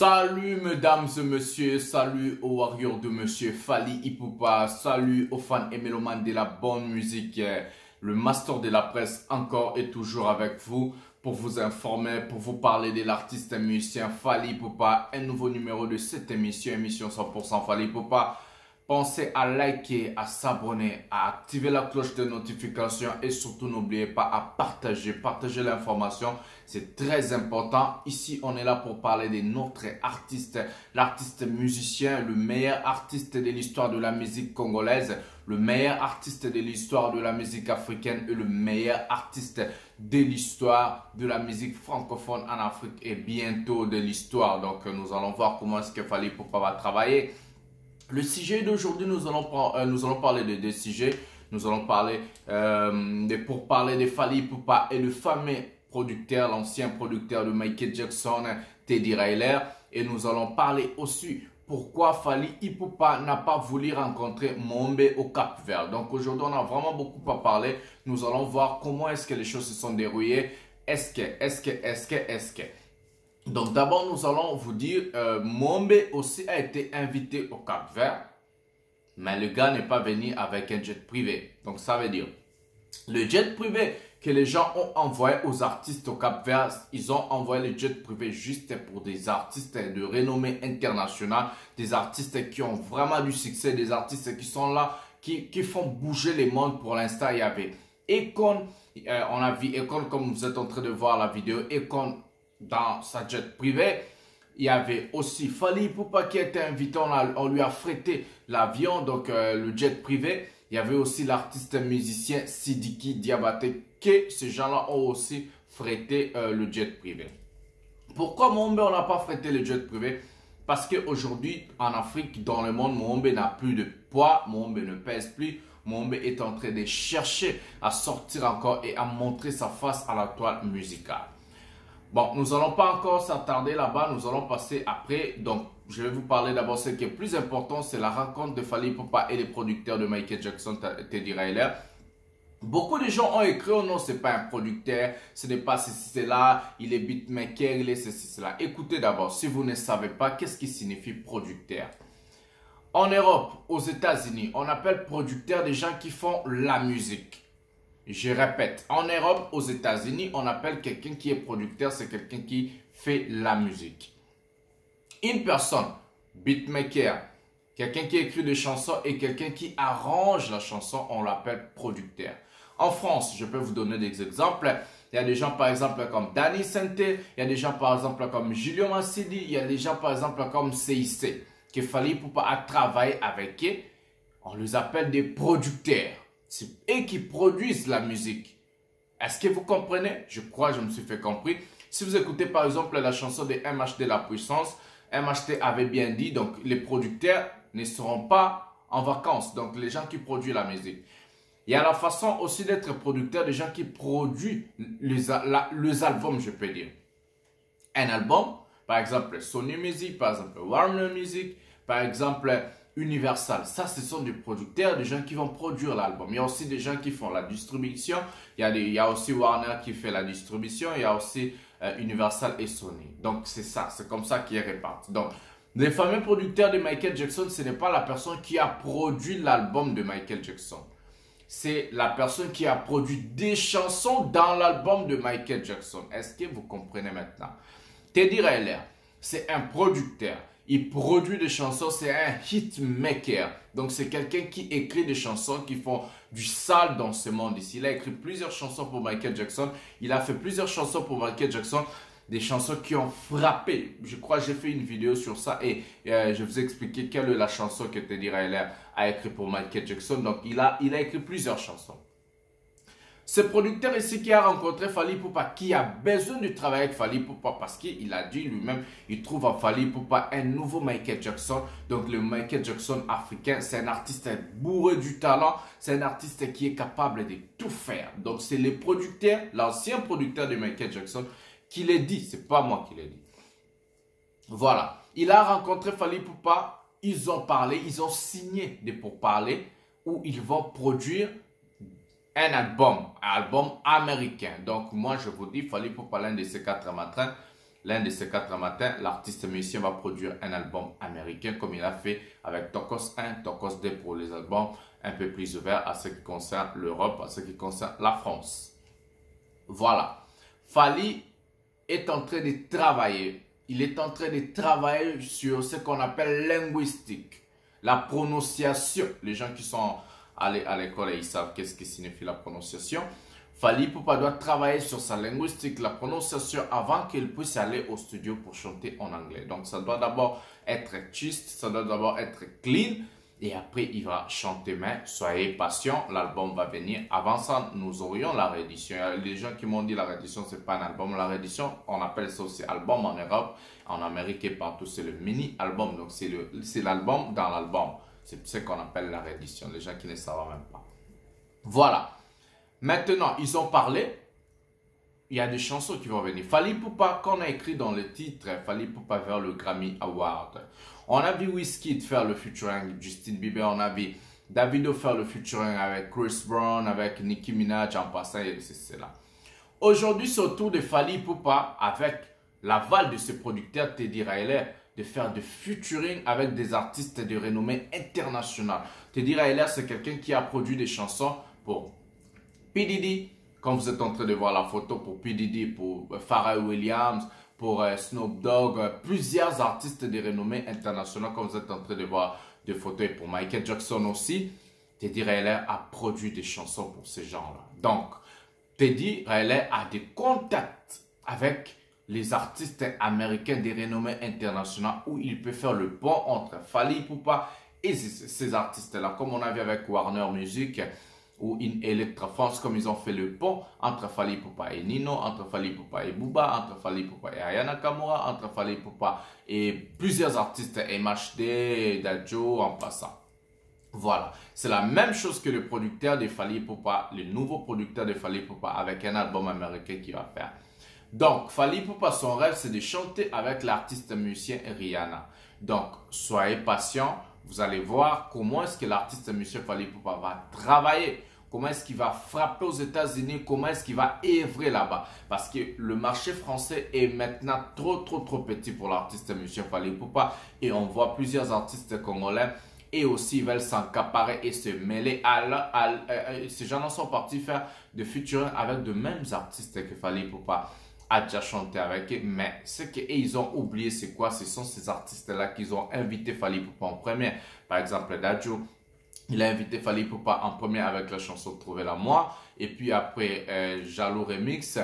Salut mesdames et messieurs, salut aux warriors de monsieur Fally Ipupa, salut aux fans et mélomanes de la bonne musique. Le master de la presse encore et toujours avec vous pour vous informer, pour vous parler de l'artiste et musicien Fally Ipupa. Un nouveau numéro de cette émission 100% Fally Ipupa. Pensez à liker, à s'abonner, à activer la cloche de notification et surtout n'oubliez pas à partager l'information. C'est très important. Ici, on est là pour parler de notre artiste, l'artiste musicien, le meilleur artiste de l'histoire de la musique congolaise, le meilleur artiste de l'histoire de la musique africaine et le meilleur artiste de l'histoire de la musique francophone en Afrique et bientôt de l'histoire. Donc, nous allons voir comment est-ce que Fally Ipupa va travailler. Le sujet d'aujourd'hui, nous allons parler de deux sujets. Nous allons parler pour parler de Fally Ipupa et le fameux producteur, l'ancien producteur de Michael Jackson, Teddy Riley. Et nous allons parler aussi pourquoi Fally Ipupa n'a pas voulu rencontrer Mombe au Cap-Vert. Donc aujourd'hui, on a vraiment beaucoup à parler. Nous allons voir comment est-ce que les choses se sont déroulées. Est-ce que. Donc d'abord, nous allons vous dire, Mombe aussi a été invité au Cap-Vert, mais le gars n'est pas venu avec un jet privé. Donc ça veut dire, le jet privé que les gens ont envoyé aux artistes au Cap-Vert, ils ont envoyé le jet privé juste pour des artistes de renommée internationale, des artistes qui ont vraiment du succès, des artistes qui sont là, qui font bouger les mondes. Pour l'instant, il y avait Akon, on a vu Akon comme vous êtes en train de voir la vidéo, Akon dans sa jet privée. Il y avait aussi Fally Ipupa qui était invité, on lui a frété l'avion, donc le jet privé. Il y avait aussi l'artiste musicien Sidiki Diabaté, que ces gens-là ont aussi frété le jet privé. Pourquoi Mombe on n'a pas frété le jet privé? Parce qu'aujourd'hui en Afrique, dans le monde, Mombe n'a plus de poids, Mombe ne pèse plus. Mombe est en train de chercher à sortir encore et à montrer sa face à la toile musicale. Bon, nous n'allons pas encore s'attarder là-bas, nous allons passer après. Donc, je vais vous parler d'abord ce qui est plus important, c'est la rencontre de Fally Ipupa et les producteurs de Michael Jackson, Teddy Riley. Beaucoup de gens ont écrit, oh non, c'est pas un producteur, ce n'est pas ceci, c'est là, il est beatmaker, il est ceci, c'est là. Écoutez d'abord, si vous ne savez pas, qu'est-ce qui signifie producteur? En Europe, aux États-Unis, on appelle producteur des gens qui font la musique. Je répète, en Europe, aux États-Unis, on appelle quelqu'un qui est producteur, c'est quelqu'un qui fait la musique. Une personne, beatmaker, quelqu'un qui écrit des chansons et quelqu'un qui arrange la chanson, on l'appelle producteur. En France, je peux vous donner des exemples. Il y a des gens par exemple comme Danny Santé, il y a des gens par exemple comme Julio Massidi, il y a des gens par exemple comme CIC, que Fally Ipupa a travaillé avec eux. On les appelle des producteurs. C'est eux qui produisent la musique. Est-ce que vous comprenez? Je crois que je me suis fait compris. Si vous écoutez par exemple la chanson de MHD La Puissance, MHD avait bien dit, donc les producteurs ne seront pas en vacances. Donc les gens qui produisent la musique. Il y a la façon aussi d'être producteur des gens qui produisent les albums, je peux dire. Un album, par exemple Sony Music, par exemple Warner Music, par exemple Universal. Ça, ce sont des producteurs, des gens qui vont produire l'album. Il y a aussi des gens qui font la distribution. Il y a aussi Warner qui fait la distribution. Il y a aussi Universal et Sony. Donc, c'est ça. C'est comme ça qu'il est réparti. Donc, les fameux producteurs de Michael Jackson, ce n'est pas la personne qui a produit l'album de Michael Jackson. C'est la personne qui a produit des chansons dans l'album de Michael Jackson. Est-ce que vous comprenez maintenant? Teddy Riley, c'est un producteur. Il produit des chansons, c'est un hitmaker. Donc, c'est quelqu'un qui écrit des chansons qui font du sale dans ce monde ici. Il a écrit plusieurs chansons pour Michael Jackson. Il a fait plusieurs chansons pour Michael Jackson. Des chansons qui ont frappé. Je crois que j'ai fait une vidéo sur ça et je vous ai expliqué quelle est la chanson que Teddy Riley a écrit pour Michael Jackson. Donc, il a écrit plusieurs chansons. Ce producteur ici qui a rencontré Fally Ipupa, qui a besoin de travailler avec Fally Ipupa parce qu'il a dit lui-même, il trouve en Fally Ipupa un nouveau Michael Jackson. Donc le Michael Jackson africain, c'est un artiste bourré du talent, c'est un artiste qui est capable de tout faire. Donc c'est le producteur, l'ancien producteur de Michael Jackson qui l'a dit, c'est pas moi qui l'ai dit. Voilà, il a rencontré Fally Ipupa, ils ont parlé, ils ont signé des pourparlers où ils vont produire un album américain. Donc moi je vous dis, Fally Ipupa, l'un de ces 4 matins, l'un de ces 4 matins, l'artiste musicien va produire un album américain comme il a fait avec Tokos 1, Tokos 2 pour les albums un peu plus ouverts à ce qui concerne l'Europe, à ce qui concerne la France. Voilà. Fally est en train de travailler. Il est en train de travailler sur ce qu'on appelle linguistique. La prononciation. Les gens qui sont allés à l'école, ils savent qu'est-ce que signifie la prononciation. Fally Ipupa doit travailler sur sa linguistique, la prononciation, avant qu'il puisse aller au studio pour chanter en anglais. Donc, ça doit d'abord être juste, ça doit d'abord être clean. Et après, il va chanter, mais soyez patient, l'album va venir. Avant ça, nous aurions la réédition. Il y a des gens qui m'ont dit la réédition, c'est pas un album. La réédition, on appelle ça aussi album en Europe, en Amérique et partout. C'est le mini-album, donc c'est l'album dans l'album. C'est ce qu'on appelle la réédition, les gens qui ne savent même pas. Voilà. Maintenant, ils ont parlé. Il y a des chansons qui vont venir. Fally Ipupa, qu'on a écrit dans le titre, Fally Ipupa vers le Grammy Award. On a vu Wizkid faire le featuring avec Justin Bieber. On a vu Davido faire le featuring avec Chris Brown, avec Nicki Minaj, en passant, c'est là. Aujourd'hui, c'est au tour de Fally Ipupa, avec l'aval de ce producteur Teddy Riley, de faire de featuring avec des artistes de renommée internationale. Teddy Riley, c'est quelqu'un qui a produit des chansons pour P. Diddy, comme vous êtes en train de voir la photo, pour P. Diddy, pour Pharrell Williams, pour Snoop Dogg, plusieurs artistes de renommée internationale, comme vous êtes en train de voir des photos, et pour Michael Jackson aussi. Teddy Riley a produit des chansons pour ces gens-là. Donc, Teddy Riley a des contacts avec les artistes américains de renommée internationale où il peut faire le pont entre Fally Ipupa et ces artistes-là, comme on a vu avec Warner Music ou in Electra France, comme ils ont fait le pont entre Fally Ipupa et Nino, entre Fally Ipupa et Booba, entre Fally Ipupa et Aya Nakamura, entre Fally Ipupa et plusieurs artistes, MHD, Dadjo, en passant. Voilà, c'est la même chose que le producteur de Fally Ipupa, le nouveau producteur de Fally Ipupa avec un album américain qu'il va faire. Donc, Fally Ipupa, son rêve, c'est de chanter avec l'artiste musicien Rihanna. Donc, soyez patient, vous allez voir comment est-ce que l'artiste musicien Fally Ipupa va travailler. Comment est-ce qu'il va frapper aux États-Unis? Comment est-ce qu'il va œuvrer là-bas? Parce que le marché français est maintenant trop petit pour l'artiste musicien Fally Ipupa. Et on voit plusieurs artistes congolais et aussi ils veulent s'accaparer et se mêler ces gens-là sont partis faire de featuring avec de mêmes artistes que Fally Ipupa a déjà chanté avec eux. Mais ce qu'ils ont oublié, c'est quoi? Ce sont ces artistes-là qu'ils ont invité Fally Ipupa en premier. Par exemple, Dadjo. Il a invité Fally Ipupa en premier avec la chanson Trouver la moi. Et puis après, Jaloux Remix.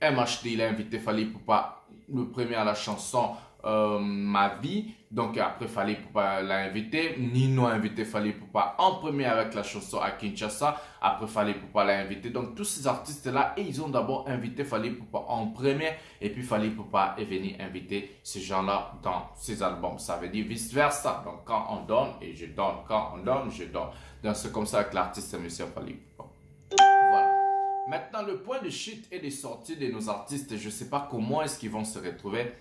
MHD, il a invité Fally Ipupa le premier à la chanson Ma vie. Donc après, Fally Ipupa l'a invité. Nino a invité Fally Ipupa en premier avec la chanson à Kinshasa. Après, Fally Ipupa l'a invité. Donc tous ces artistes-là, ils ont d'abord invité Fally Ipupa en premier. Et puis Fally Ipupa est venu inviter ces gens-là dans ses albums. Ça veut dire vice-versa. Donc quand on donne, et je donne. Quand on donne, je donne. Donc c'est comme ça avec l'artiste monsieur Fally Ipupa. Voilà. Maintenant, le point de chute et de sortie de nos artistes, je ne sais pas comment est-ce qu'ils vont se retrouver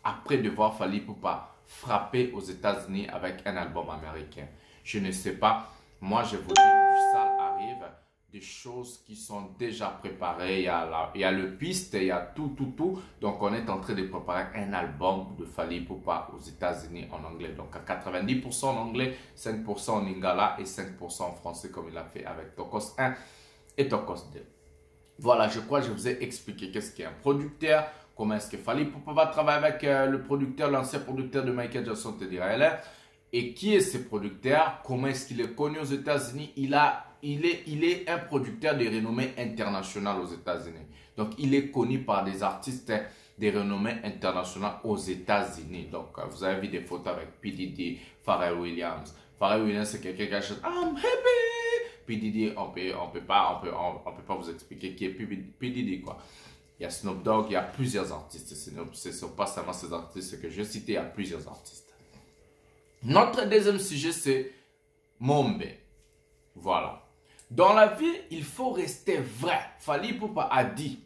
après de voir Fally Ipupa frapper aux États-Unis avec un album américain. Je ne sais pas. Moi, je vous dis, ça arrive, des choses qui sont déjà préparées. Il y a le piste, il y a tout. Donc, on est en train de préparer un album de Fally Ipupa aux États-Unis en anglais. Donc, à 90% en anglais, 5% en lingala et 5% en français, comme il a fait avec Tokos 1 et Tokos 2. Voilà, je crois que je vous ai expliqué qu'est-ce qu'est un producteur, comment est-ce que Fally Ipupa va travailler avec le producteur, l'ancien producteur de Michael Jackson, Teddy Riley. Et qui est ce producteur? Comment est-ce qu'il est connu aux États-Unis? Il est un producteur de renommée internationale aux États-Unis. Donc, il est connu par des artistes de renommée internationale aux États-Unis. Donc, vous avez vu des photos avec P. Diddy, Pharrell Williams. Pharrell Williams, c'est quelqu'un qui achète I'm happy. P. Diddy, on peut pas vous expliquer qui est P. Diddy, quoi. Il y a Snoop Dogg, il y a plusieurs artistes. Ce ne sont pas seulement ces artistes que je citais, il y a plusieurs artistes. Notre deuxième sujet, c'est Mombe. Voilà. Dans la vie, il faut rester vrai. Fally Ipupa a dit,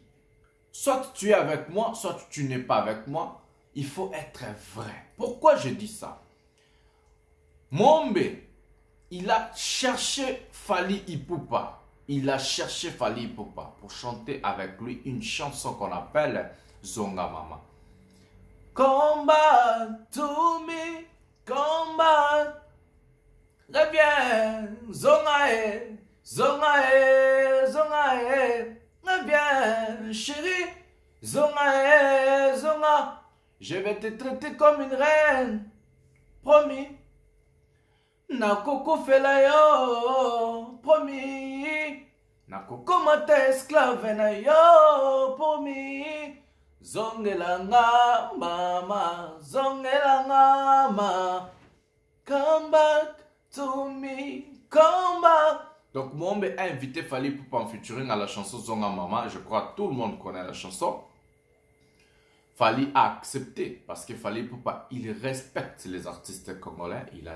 soit tu es avec moi, soit tu n'es pas avec moi. Il faut être vrai. Pourquoi je dis ça? Mombe, il a cherché Fally Ipupa. Il a cherché Fally Ipupa pour chanter avec lui une chanson qu'on appelle Zonga Mama. Combat to me, combat. Reviens, zongae, zongae, zongae. Reviens, chérie, zongae, zonga. Je vais te traiter comme une reine, promis. Nakoko fela yo, promis. Nakoko mata esclave na yo, promis. Zongelanga mama, zongelanga mama. Come back to me, come back. Donc Mwombe a invité Fally Ipupa en featuring à la chanson Zonga Mama. Je crois que tout le monde connaît la chanson. Fally a accepté parce que Fally Ipupa, il respecte les artistes congolais. Il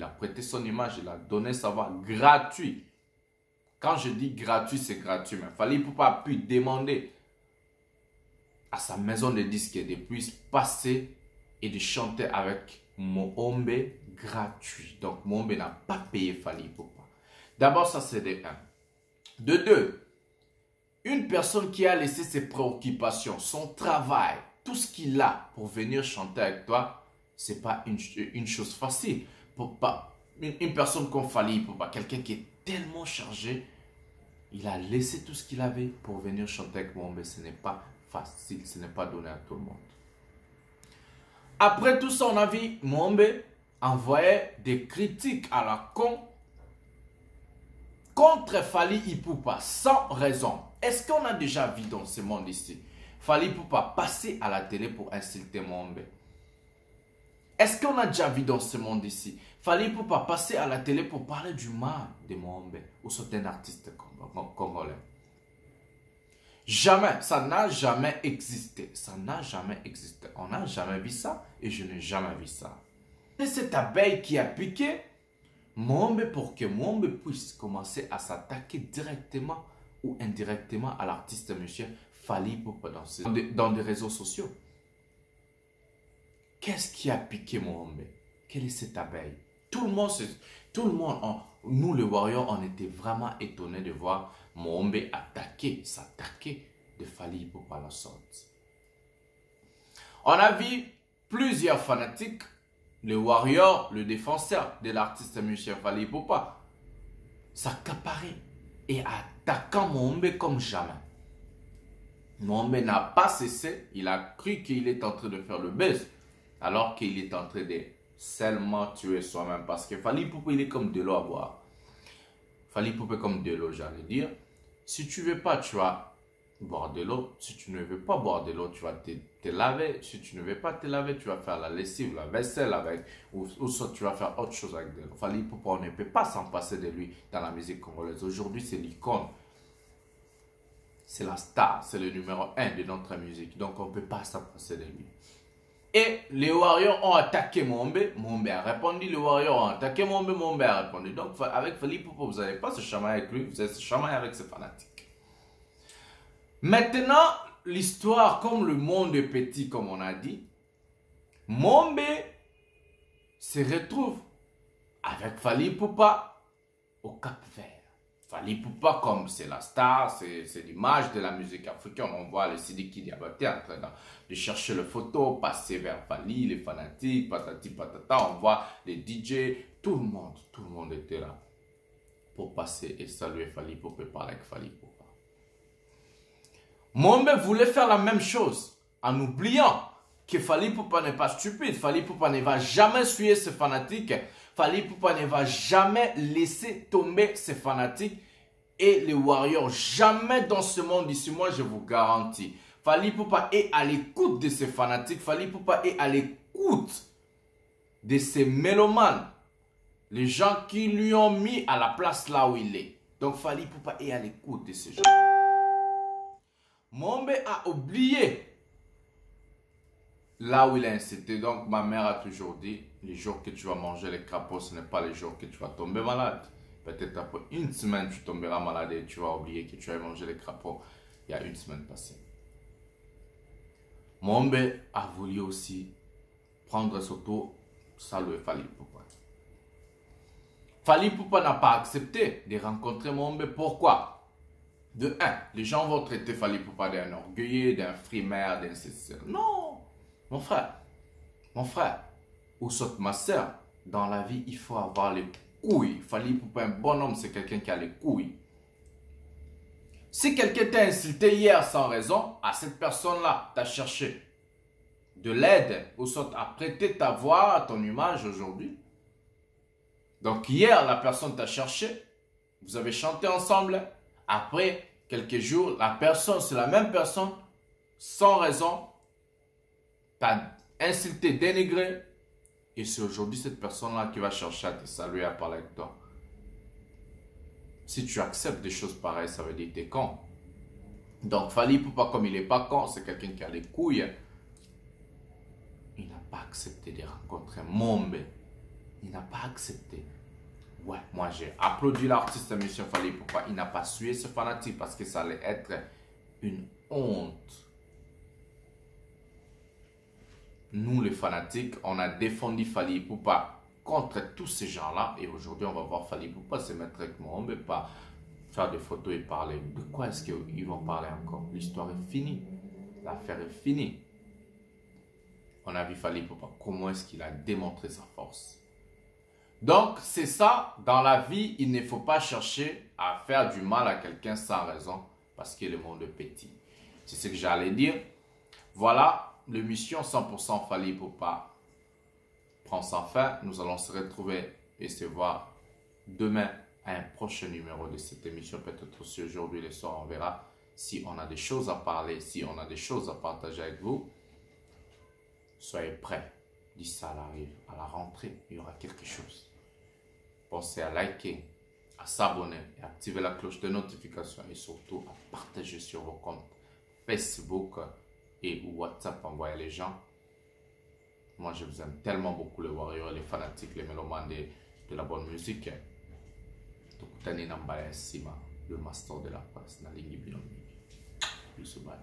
a prêté son image, il a donné sa voix gratuit. Quand je dis gratuit, c'est gratuit. Mais Fally Ipupa a pu demander à sa maison de disques de puisse passer et de chanter avec Mwombe gratuit. Donc Mwombe n'a pas payé Fally Ipupa. D'abord, ça c'est de 1. De 2, une personne qui a laissé ses préoccupations, son travail, tout ce qu'il a pour venir chanter avec toi, ce n'est pas une chose facile. Une personne comme Fally Ipupa, quelqu'un qui est tellement chargé, il a laissé tout ce qu'il avait pour venir chanter avec Mwombe. Ce n'est pas facile, ce n'est pas donné à tout le monde. Après tout ça, on a vu Mwombe envoyer des critiques à la con contre Fally Ipupa sans raison. Est-ce qu'on a déjà vu dans ce monde ici Fally Ipupa passer à la télé pour insulter Mwombe? Est-ce qu'on a déjà vu dans ce monde ici Fally Ipupa passer à la télé pour parler du mal de Mwombe ou certains artistes congolais? Jamais, ça n'a jamais existé. Ça n'a jamais existé. On n'a jamais vu ça et je n'ai jamais vu ça. C'est cette abeille qui a piqué Mwombe pour que Mwombe puisse commencer à s'attaquer directement ou indirectement à l'artiste monsieur Fally Ipupa dans des réseaux sociaux. Qu'est-ce qui a piqué Mwombe? Quelle est cette abeille? Tout le monde, nous les Warriors, on était vraiment étonnés de voir Mwombe s'attaquer de Fally Ipupa à la sorte. On a vu plusieurs fanatiques, le Warrior, le défenseur de l'artiste monsieur Fally Ipupa, s'accaparer et attaquant Mwombe comme jamais. Mwombe n'a pas cessé, il a cru qu'il est en train de faire le buzz, alors qu'il est en train de seulement tuer soi-même. Parce que Fally Ipupa, il est comme de l'eau à boire. Fally Ipupa comme de l'eau, j'allais dire. Si tu ne veux pas, tu vas boire de l'eau. Si tu ne veux pas boire de l'eau, tu vas te laver. Si tu ne veux pas te laver, tu vas faire la lessive, la vaisselle avec, ou soit tu vas faire autre chose avec de l'eau. Fally Ipupa, on ne peut pas s'en passer de lui dans la musique congolaise. Aujourd'hui, c'est l'icône. C'est la star, c'est le numéro 1 de notre musique. Donc, on ne peut pas s'en passer de lui. Et les Warriors ont attaqué Mwombe. Mwombe a répondu. Les Warriors ont attaqué Mwombe. Mwombe a répondu. Donc, avec Fally Ipupa, vous n'allez pas se chamailler avec lui. Vous allez se chamailler avec ses fanatiques. Maintenant, l'histoire, comme le monde est petit, comme on a dit, Mwombe se retrouve avec Fally Ipupa au Cap-Vert. Fally Ipupa, comme c'est la star, c'est l'image de la musique africaine. On voit le Sidiki Diabaté en train de chercher les photos, passer vers Fally, les fanatiques, patati patata. On voit les DJ, tout le monde était là pour passer et saluer Fally Ipupa et parler avec Fally Ipupa. Mwombe voulait faire la même chose en oubliant que Fally Ipupa n'est pas stupide. Fally Ipupa ne va jamais suivre ses fanatiques. Fally Ipupa ne va jamais laisser tomber ses fanatiques et les Warriors. Jamais dans ce monde ici, moi je vous garantis. Fally Ipupa est à l'écoute de ses fanatiques. Fally Ipupa est à l'écoute de ses mélomanes. Les gens qui lui ont mis à la place là où il est. Donc Fally Ipupa est à l'écoute de ces gens. Mwombe a oublié là où il est incité. Donc ma mère a toujours dit, les jours que tu vas manger les crapauds, ce n'est pas les jours que tu vas tomber malade. Peut-être après une semaine, tu tomberas malade et tu vas oublier que tu as mangé les crapauds il y a une semaine passée. Mwombe a voulu aussi prendre son tour, saluer Fally Ipupa. Fally Ipupa n'a pas accepté de rencontrer Mwombe. Pourquoi? De 1, les gens vont traiter Fally Ipupa d'un orgueilleux, d'un frimeur, d'un cécile. Non! mon frère, ou saute ma soeur, dans la vie, il faut avoir les couilles. Fally Ipupa, un bon homme, c'est quelqu'un qui a les couilles. Si quelqu'un t'a insulté hier sans raison, à cette personne-là, t'as cherché de l'aide ou soit à prêter ta voix à ton image aujourd'hui. Donc hier, la personne t'a cherché, vous avez chanté ensemble. Après quelques jours, la personne, c'est la même personne, sans raison, t'a insulté, dénigré. Et c'est aujourd'hui cette personne-là qui va chercher à te saluer, à parler avec toi. Si tu acceptes des choses pareilles, ça veut dire que tu es con. Donc Fally Ipupa, comme il n'est pas con, c'est quelqu'un qui a les couilles. Il n'a pas accepté de rencontrer Mombe. Il n'a pas accepté. Ouais, moi j'ai applaudi l'artiste Monsieur Fally Ipupa. Il n'a pas sué ce fanatique parce que ça allait être une honte. Nous les fanatiques, on a défendu Fally Ipupa contre tous ces gens-là. Et aujourd'hui, on va voir Fally Ipupa se mettre avec Mombe et pas faire des photos et parler. De quoi est-ce qu'ils vont parler encore? L'histoire est finie. L'affaire est finie. On a vu Fally Ipupa, comment est-ce qu'il a démontré sa force. Donc, c'est ça, dans la vie, il ne faut pas chercher à faire du mal à quelqu'un sans raison, parce que le monde est petit. C'est ce que j'allais dire. Voilà, l'émission 100% Fally Ipupa prend sa fin. Nous allons se retrouver et se voir demain à un prochain numéro de cette émission. Peut-être aussi aujourd'hui le soir, on verra si on a des choses à parler, si on a des choses à partager avec vous. Soyez prêts. D'ici ça arrive à la rentrée, il y aura quelque chose. Pensez à liker, à s'abonner et activer la cloche de notification et surtout à partager sur vos comptes Facebook et WhatsApp. Envoyez les gens. Moi, je vous aime tellement beaucoup, les warriors, les fanatiques, les mélomanes de la bonne musique. Le master de la presse, Nalingi Bilomi. Bisous, bye.